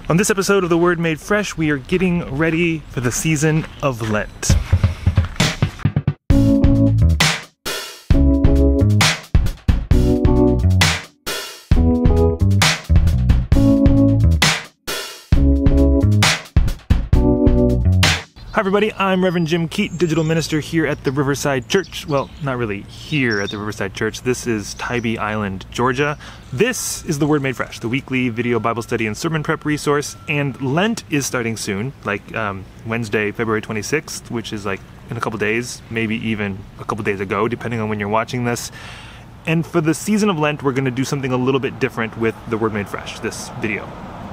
On this episode of The Word Made Fresh, we are getting ready for the season of Lent. Hi everybody, I'm Reverend Jim Keat, digital minister here at the Riverside Church. Well, not really here at the Riverside Church. This is Tybee Island, Georgia. This is The Word Made Fresh, the weekly video Bible study and sermon prep resource. And Lent is starting soon, like Wednesday, February 26th, which is like in a couple days, maybe even a couple days ago, depending on when you're watching this. And for the season of Lent, we're going to do something a little bit different with The Word Made Fresh, this video.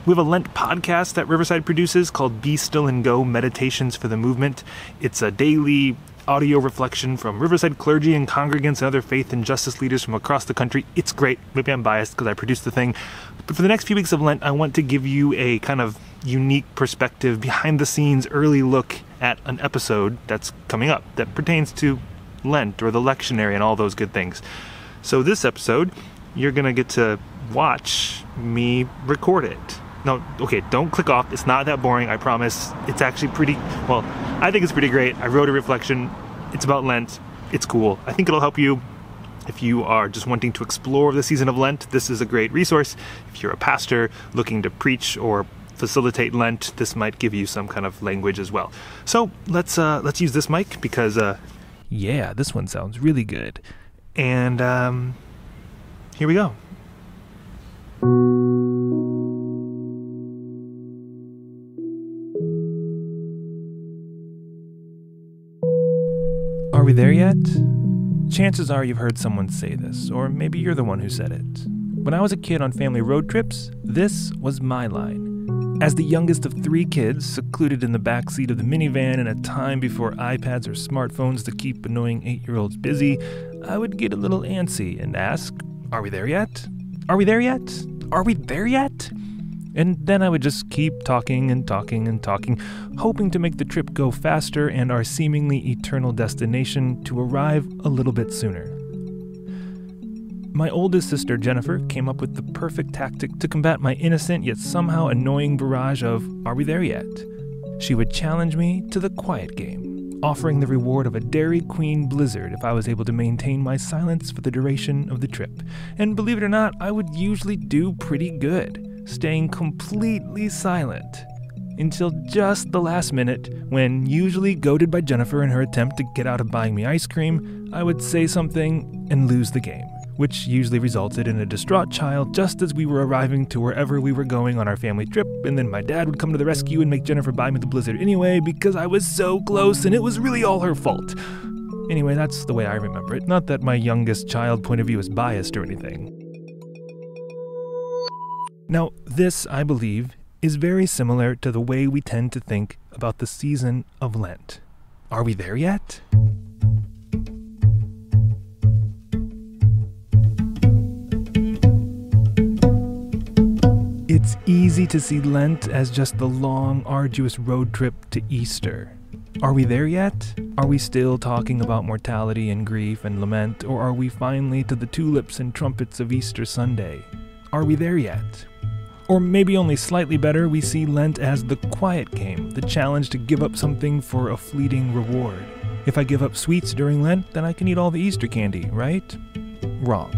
We have a Lent podcast that Riverside produces called Be Still and Go Meditations for the Movement. It's a daily audio reflection from Riverside clergy and congregants and other faith and justice leaders from across the country. It's great. Maybe I'm biased because I produced the thing. But for the next few weeks of Lent, I want to give you a kind of unique perspective, behind the scenes, early look at an episode that's coming up that pertains to Lent or the lectionary and all those good things. So this episode, you're going to get to watch me record it. No, okay, don't click off. It's not that boring, I promise. It's actually pretty, well, I think it's pretty great. I wrote a reflection. It's about Lent. It's cool. I think it'll help you if you are just wanting to explore the season of Lent. This is a great resource. If you're a pastor looking to preach or facilitate Lent, this might give you some kind of language as well. So let's use this mic because, yeah, this one sounds really good. And here we go. Are we there yet? Chances are you've heard someone say this, or maybe you're the one who said it. When I was a kid on family road trips, this was my line. As the youngest of 3 kids, secluded in the backseat of the minivan in a time before iPads or smartphones to keep annoying 8-year-olds busy, I would get a little antsy and ask, "Are we there yet? Are we there yet? Are we there yet?" And then I would just keep talking and talking and talking, hoping to make the trip go faster and our seemingly eternal destination to arrive a little bit sooner. My oldest sister, Jennifer, came up with the perfect tactic to combat my innocent yet somehow annoying barrage of, "Are we there yet?" She would challenge me to the quiet game, offering the reward of a Dairy Queen blizzard if I was able to maintain my silence for the duration of the trip. And believe it or not, I would usually do pretty good, staying completely silent until just the last minute when, usually goaded by Jennifer in her attempt to get out of buying me ice cream, I would say something and lose the game, which usually resulted in a distraught child just as we were arriving to wherever we were going on our family trip, and then my dad would come to the rescue and make Jennifer buy me the blizzard anyway because I was so close and it was really all her fault. Anyway, that's the way I remember it, not that my youngest child point of view is biased or anything. Now, this, I believe, is very similar to the way we tend to think about the season of Lent. Are we there yet? It's easy to see Lent as just the long, arduous road trip to Easter. Are we there yet? Are we still talking about mortality and grief and lament, or are we finally to the tulips and trumpets of Easter Sunday? Are we there yet? Or maybe only slightly better, we see Lent as the quiet game, the challenge to give up something for a fleeting reward. If I give up sweets during Lent, then I can eat all the Easter candy, right? Wrong.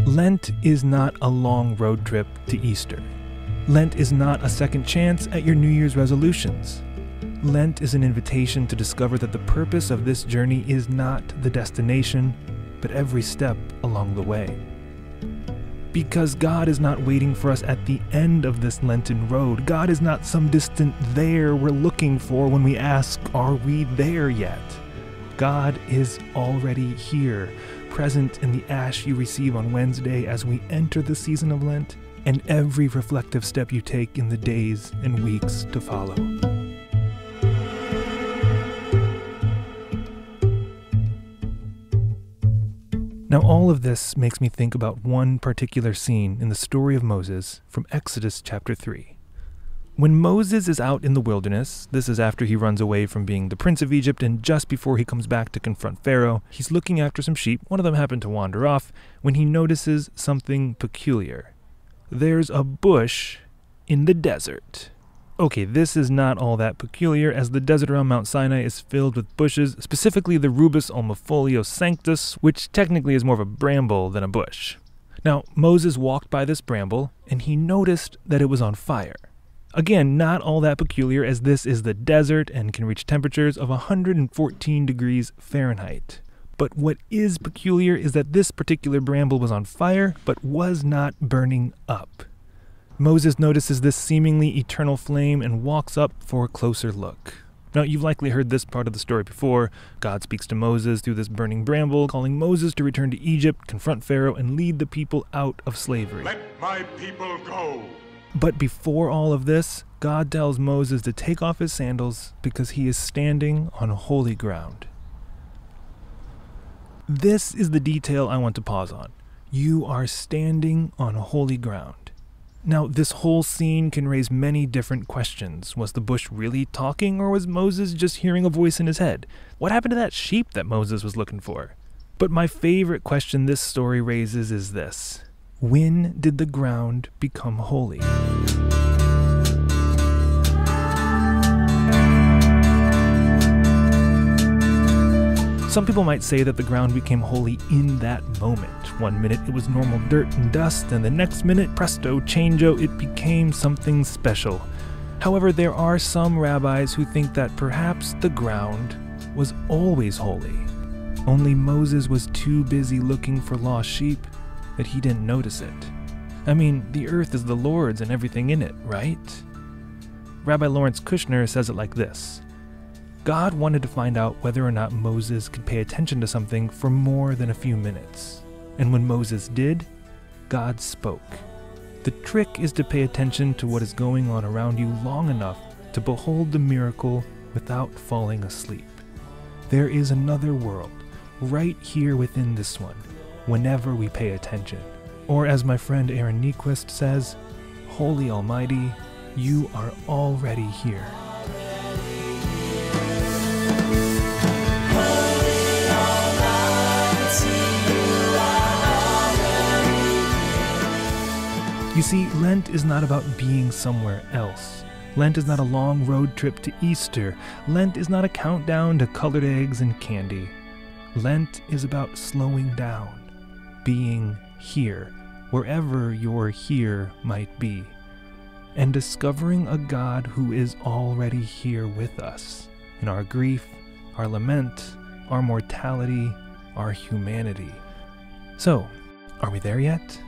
Lent is not a long road trip to Easter. Lent is not a second chance at your New Year's resolutions. Lent is an invitation to discover that the purpose of this journey is not the destination, but every step along the way. Because God is not waiting for us at the end of this Lenten road. God is not some distant there we're looking for when we ask, "Are we there yet?" God is already here, present in the ash you receive on Wednesday as we enter the season of Lent, and every reflective step you take in the days and weeks to follow. Now, all of this makes me think about one particular scene in the story of Moses from Exodus chapter 3. When Moses is out in the wilderness, this is after he runs away from being the prince of Egypt and just before he comes back to confront Pharaoh, he's looking after some sheep. One of them happened to wander off when he notices something peculiar. There's a bush in the desert. Okay, this is not all that peculiar, as the desert around Mount Sinai is filled with bushes, specifically the Rubus almifolio sanctus, which technically is more of a bramble than a bush. Now, Moses walked by this bramble, and he noticed that it was on fire. Again, not all that peculiar, as this is the desert and can reach temperatures of 114 degrees Fahrenheit. But what is peculiar is that this particular bramble was on fire, but was not burning up. Moses notices this seemingly eternal flame and walks up for a closer look. Now, you've likely heard this part of the story before. God speaks to Moses through this burning bramble, calling Moses to return to Egypt, confront Pharaoh, and lead the people out of slavery. Let my people go! But before all of this, God tells Moses to take off his sandals because he is standing on holy ground. This is the detail I want to pause on. You are standing on holy ground. Now, this whole scene can raise many different questions. Was the bush really talking, or was Moses just hearing a voice in his head? What happened to that sheep that Moses was looking for? But my favorite question this story raises is this: when did the ground become holy? Some people might say that the ground became holy in that moment. One minute it was normal dirt and dust, and the next minute, presto, changeo, it became something special. However, there are some rabbis who think that perhaps the ground was always holy. Only Moses was too busy looking for lost sheep that he didn't notice it. I mean, the earth is the Lord's and everything in it, right? Rabbi Lawrence Kushner says it like this: God wanted to find out whether or not Moses could pay attention to something for more than a few minutes. And when Moses did, God spoke. The trick is to pay attention to what is going on around you long enough to behold the miracle without falling asleep. There is another world right here within this one, whenever we pay attention. Or as my friend Aaron Nyquist says, Holy Almighty, you are already here. You see, Lent is not about being somewhere else. Lent is not a long road trip to Easter. Lent is not a countdown to colored eggs and candy. Lent is about slowing down, being here, wherever your here might be, and discovering a God who is already here with us, in our grief, our lament, our mortality, our humanity. So, are we there yet?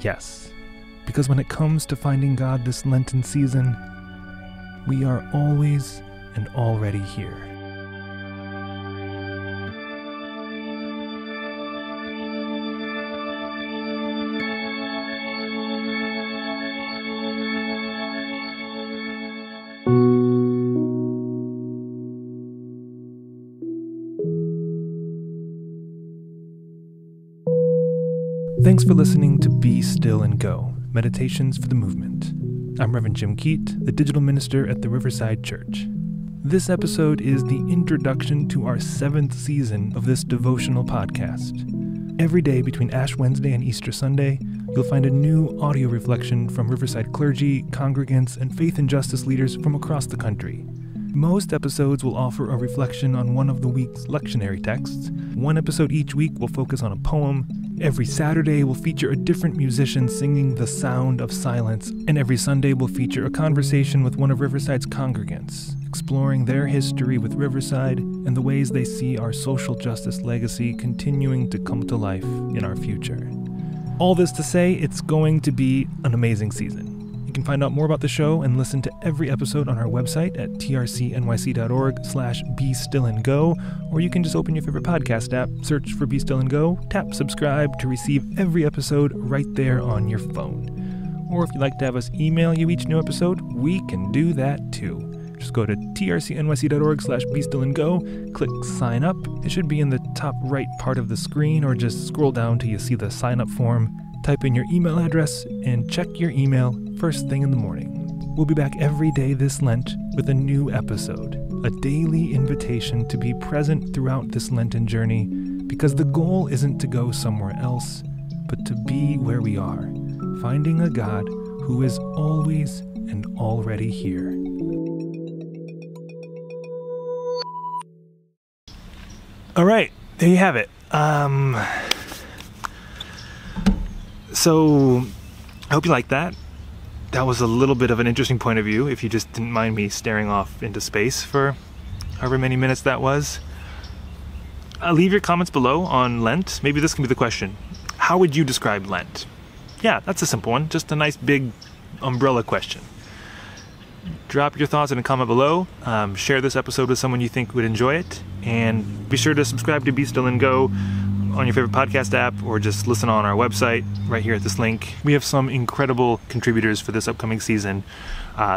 Yes, because when it comes to finding God this Lenten season, we are always and already here. Thanks for listening to Be Still and Go, Meditations for the Movement. I'm Reverend Jim Keat, the digital minister at the Riverside Church. This episode is the introduction to our 7th season of this devotional podcast. Every day between Ash Wednesday and Easter Sunday, you'll find a new audio reflection from Riverside clergy, congregants, and faith and justice leaders from across the country. Most episodes will offer a reflection on one of the week's lectionary texts. One episode each week will focus on a poem. Every Saturday will feature a different musician singing the sound of silence, and every Sunday will feature a conversation with one of Riverside's congregants, exploring their history with Riverside and the ways they see our social justice legacy continuing to come to life in our future. All this to say, it's going to be an amazing season. You can find out more about the show and listen to every episode on our website at trcnyc.org/BeStillAndGo, or you can just open your favorite podcast app, search for Be Still and Go, tap subscribe to receive every episode right there on your phone. Or if you'd like to have us email you each new episode, we can do that too. Just go to trcnyc.org/BeStillAndGo, click sign up. It should be in the top right part of the screen, or just scroll down till you see the sign up form. Type in your email address and check your email first thing in the morning. We'll be back every day this Lent with a new episode, a daily invitation to be present throughout this Lenten journey, because the goal isn't to go somewhere else, but to be where we are, finding a God who is always and already here. All right, there you have it. So I hope you liked that. That was a little bit of an interesting point of view, if you just didn't mind me staring off into space for however many minutes that was. Leave your comments below on Lent. Maybe this can be the question. How would you describe Lent? Yeah, that's a simple one. Just a nice big umbrella question. Drop your thoughts in a comment below. Share this episode with someone you think would enjoy it. And be sure to subscribe to Be Still and Go on your favorite podcast app, or just listen on our website right here at this link. We have some incredible contributors for this upcoming season.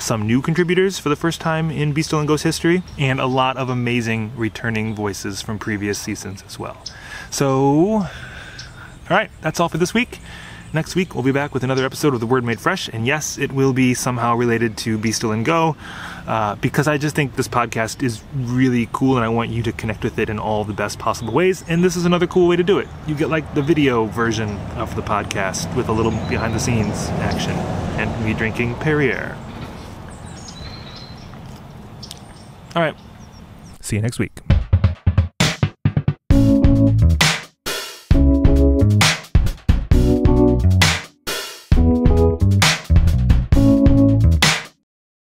Some new contributors for the first time in Be Still and Go's history, and a lot of amazing returning voices from previous seasons as well. So, all right, that's all for this week. Next week, we'll be back with another episode of The Word Made Fresh, and yes, it will be somehow related to Be Still and Go, because I just think this podcast is really cool, and I want you to connect with it in all the best possible ways, and this is another cool way to do it. You get like the video version of the podcast with a little behind-the-scenes action, and me drinking Perrier. All right, see you next week.